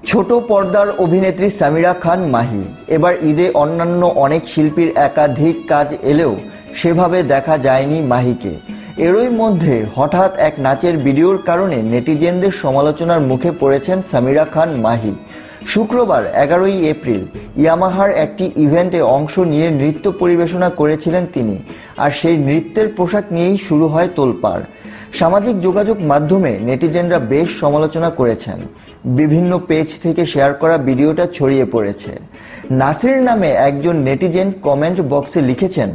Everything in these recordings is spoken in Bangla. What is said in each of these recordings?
ছোট পর্দার অভিনেত্রী সামিরা খান মাহি। এবার ঈদে অন্যান্য অনেক শিল্পীর একাধিক কাজ এলেও সেভাবে দেখা যায়নি মাহিকে। এরই মধ্যে হঠাৎ এক নাচের ভিডিওর কারণে নেটিজেনদের সমালোচনার মুখে পড়েছেন সামিরা খান মাহি। শুক্রবার 11ই এপ্রিল ইয়ামাহার একটি ইভেন্টে অংশ নিয়ে নৃত্য পরিবেশনা করেছিলেন তিনি, আর সেই নৃত্যের পোশাক নিয়েই শুরু হয় তোলপাড়। সামাজিক যোগাযোগ মাধ্যমে নেটিজেনরা বেশ সমালোচনা করেছেন। বিভিন্ন পেজ থেকে শেয়ার করা ভিডিওটা ছড়িয়ে পড়েছে। নাসির নামে একজন নেটিজেন কমেন্ট বক্সে লিখেছেন,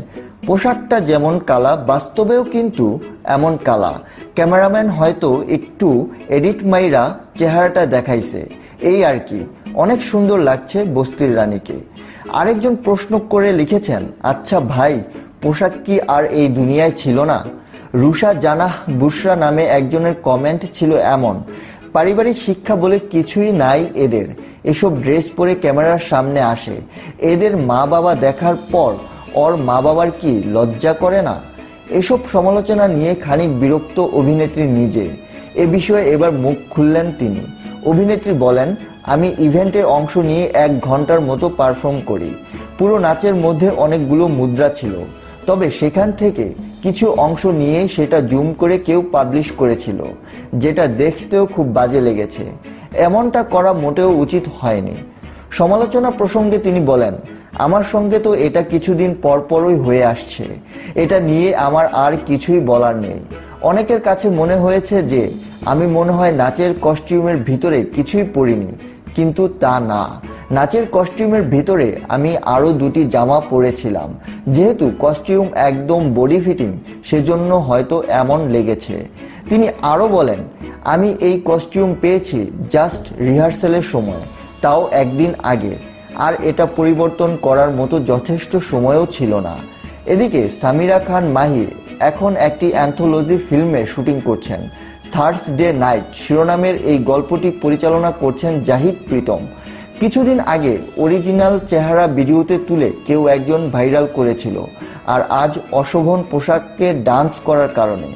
পোশাকটা যেমন কালা বাস্তবেও কিন্তু এমন কালা, ক্যামেরাম্যান হয়তো একটু এডিট মাইরা চেহারাটা দেখাইছে, এই আর কি, অনেক সুন্দর লাগছে বস্তির রানীকে। আরেকজন প্রশ্ন করে লিখেছেন, আচ্ছা ভাই, পোশাক কি আর এই দুনিয়ায় ছিল না? রুশা জানাহ বুশরা নামে একজনের কমেন্ট ছিল এমন, পারিবারিক শিক্ষা বলে কিছুই নাই এদের, এসব ড্রেস পরে ক্যামেরার সামনে আসে, এদের মা বাবা দেখার পর ওর মা বাবার কি লজ্জা করে না? এসব সমালোচনা নিয়ে খানিক বিরক্ত অভিনেত্রী নিজে। এ বিষয়ে এবার মুখ খুললেন তিনি। অভিনেত্রী বলেন, আমি ইভেন্টে অংশ নিয়ে 1 ঘন্টার মতো পারফর্ম করি। পুরো নাচের মধ্যে অনেকগুলো মুদ্রা ছিল, তবে সেখান থেকে কিছু অংশ নিয়ে সেটা জুম করে কেউ পাবলিশ করেছিল, যেটা দেখতেও খুব বাজে লেগেছে। এমনটা করা মোটেও উচিত হয়নি। সমালোচনা প্রসঙ্গে তিনি বলেন, আমার সঙ্গে তো এটা কিছুদিন পরপরই হয়ে আসছে, এটা নিয়ে আমার আর কিছুই বলার নেই। অনেকের কাছে মনে হয়েছে যে আমি মনে হয় নাচের কস্টিউমের ভিতরে কিছুই পরিনি, কিন্তু তা না। নাচের কস্টিউমের ভিতরে আমি আরো 2টি জামা পরেছিলাম, যেহেতু কস্টিউম একদম বডি ফিটিং, সেজন্য হয়তো এমন লেগেছে। তিনি আরো বলেন, আমি এই কস্টিউম পেয়েছি জাস্ট রিহার্সালের সময়, তাও একদিন আগে, আর এটা পরিবর্তন করার মতো যথেষ্ট সময়ও ছিল না। এদিকে সামিরা খান মাহি এখন একটি অ্যান্থোলজি ফিল্মের শুটিং করছেন। থার্সডে নাইট শিরোনামের এই গল্পটি পরিচালনা করছেন জাহিদ প্রীতম। কিছুদিন আগে অরিজিনাল চেহারা ভিডিওতে তুলে কেউ একজন ভাইরাল করেছিল, আর আজ অশোভন পোশাককে ডান্স করার কারণে।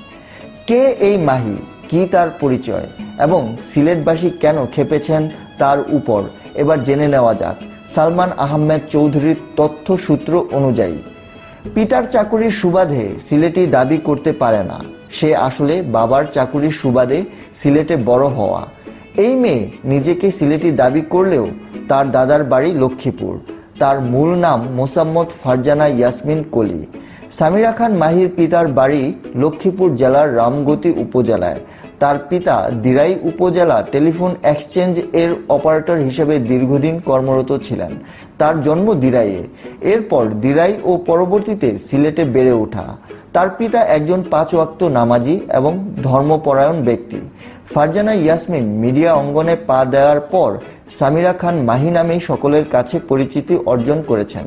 কে এই মাহি, কি তার পরিচয়, এবং সিলেটবাসী কেন খেপেছেন তার উপর এবার জেনে নেওয়া যাক। সালমান আহমেদ চৌধুরীর তথ্যসূত্র অনুযায়ী, পিতার চাকুরির সুবাদে সিলেটি দাবি করতে পারে না, সে আসলে বাবার চাকুরির সুবাদে সিলেটে বড় হওয়া। এই মেয়ে নিজেকে সিলেটি দাবি করলেও তার দাদার বাড়ি লক্ষ্মীপুর। তার মূল নাম মোসাম্মদ ফারজানা ইয়াসমিন কলি। সামিরা খান মাহির পিতার বাড়ি লক্ষ্মীপুর জেলার রামগতি উপজেলায়। তার পিতা দিরাই উপজেলা টেলিফোন এক্সচেঞ্জ এর অপারেটর হিসেবে দীর্ঘদিন কর্মরত ছিলেন। তার জন্ম দিরাইয়ে, এরপর দিরাই ও পরবর্তীতে সিলেটে বেড়ে ওঠা। তার পিতা একজন 5 ওয়াক্ত নামাজি এবং ধর্মপরায়ণ ব্যক্তি। ফারজানা ইয়াসমিন মিডিয়া অঙ্গনে পা দেওয়ার পর সামিরা খান মাহি নামেই সকলের কাছে পরিচিতি অর্জন করেছেন।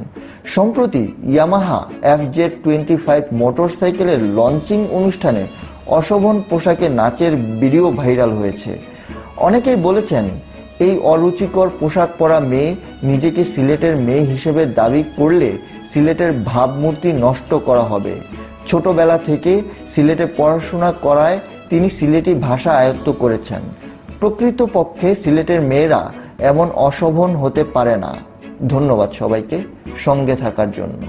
সম্প্রতি ইয়ামাহা FZ25 মোটরসাইকেলের লঞ্চিং অনুষ্ঠানে অশোভন পোশাকে নাচের ভিডিও ভাইরাল হয়েছে। অনেকেই বলেছেন, এই অরুচিকর পোশাক পরা মেয়ে নিজেকে সিলেটের মেয়ে হিসেবে দাবি করলে সিলেটের ভাবমূর্তি নষ্ট করা হবে। ছোটবেলা থেকে সিলেটে পড়াশোনা করায় তিনি সিলেটি ভাষা আয়ত্ত করেছেন। প্রকৃতপক্ষে সিলেটের মেয়েরা এমন অশোভন হতে পারে না। ধন্যবাদ সবাইকে সঙ্গে থাকার জন্য।